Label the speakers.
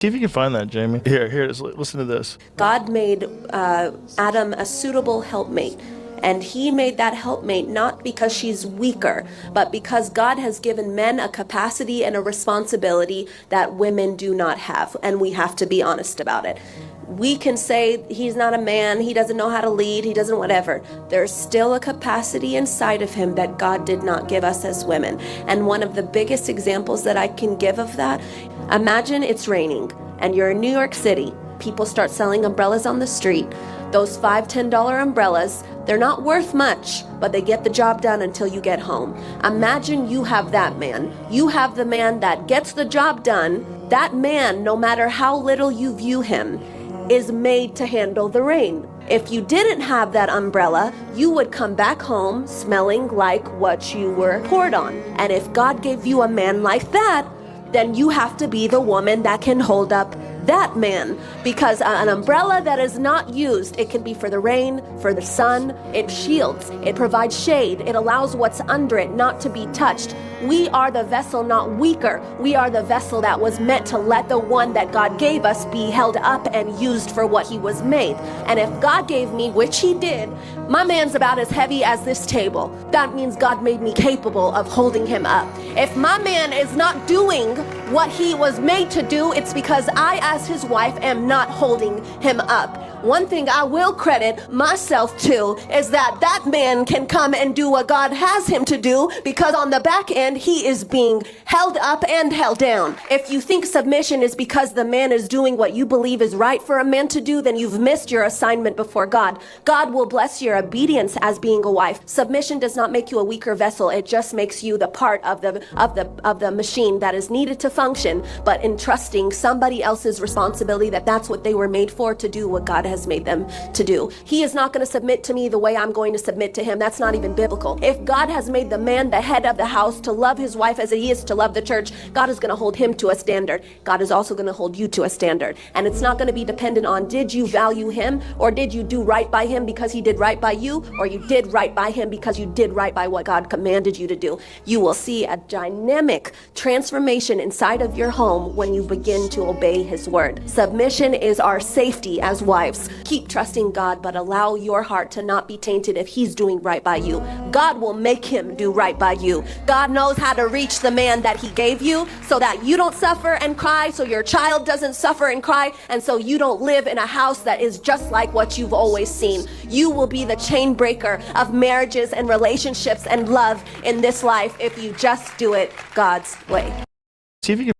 Speaker 1: See if you can find that, Jamie. Here it is. Listen to this.
Speaker 2: God made Adam a suitable helpmate. And he made that helpmate not because she's weaker, but because God has given men a capacity and a responsibility that women do not have. And we have to be honest about it. We can say he's not a man, he doesn't know how to lead, he doesn't whatever. There's still a capacity inside of him that God did not give us as women. And one of the biggest examples that I can give of that, imagine it's raining and you're in New York City. People start selling umbrellas on the street. Those $5, $10 umbrellas, they're not worth much, but they get the job done until you get home. Imagine you have that man. You have the man that gets the job done. That man, no matter how little you view him, is made to handle the rain. If you didn't have that umbrella, you would come back home smelling like what you were poured on. And if God gave you a man like that, then you have to be the woman that can hold up that man, because an umbrella that is not used, it can be for the rain, for the sun, it shields, it provides shade, it allows what's under it not to be touched. We are the vessel, not weaker. We are the vessel that was meant to let the one that God gave us be held up and used for what he was made. And if God gave me, which he did, my man's about as heavy as this table. That means God made me capable of holding him up. If my man is not doing what he was made to do, it's because I, as his wife, am not holding him up. One thing I will credit myself to is that that man can come and do what God has him to do, because on the back end, he is being held up and held down. If you think submission is because the man is doing what you believe is right for a man to do, then you've missed your assignment before God. God will bless your obedience as being a wife. Submission does not make you a weaker vessel. It just makes you the part of the machine that is needed to function, but entrusting somebody else's responsibility that that's what they were made for, to do what God has made them to do. He is not going to submit to me the way I'm going to submit to him. That's not even biblical. If God has made the man the head of the house to love his wife as he is to love the church, God is going to hold him to a standard. God is also going to hold you to a standard. And it's not going to be dependent on, did you value him, or did you do right by him because he did right by you, or you did right by him because you did right by what God commanded you to do. You will see a dynamic transformation inside of your home when you begin to obey his word. Submission is our safety as wives. Keep trusting God, but allow your heart to not be tainted if he's doing right by you. God will make him do right by you. God knows how to reach the man that he gave you so that you don't suffer and cry, so your child doesn't suffer and cry, and so you don't live in a house that is just like what you've always seen. You will be the chain breaker of marriages and relationships and love in this life if you just do it God's way.
Speaker 1: See if you can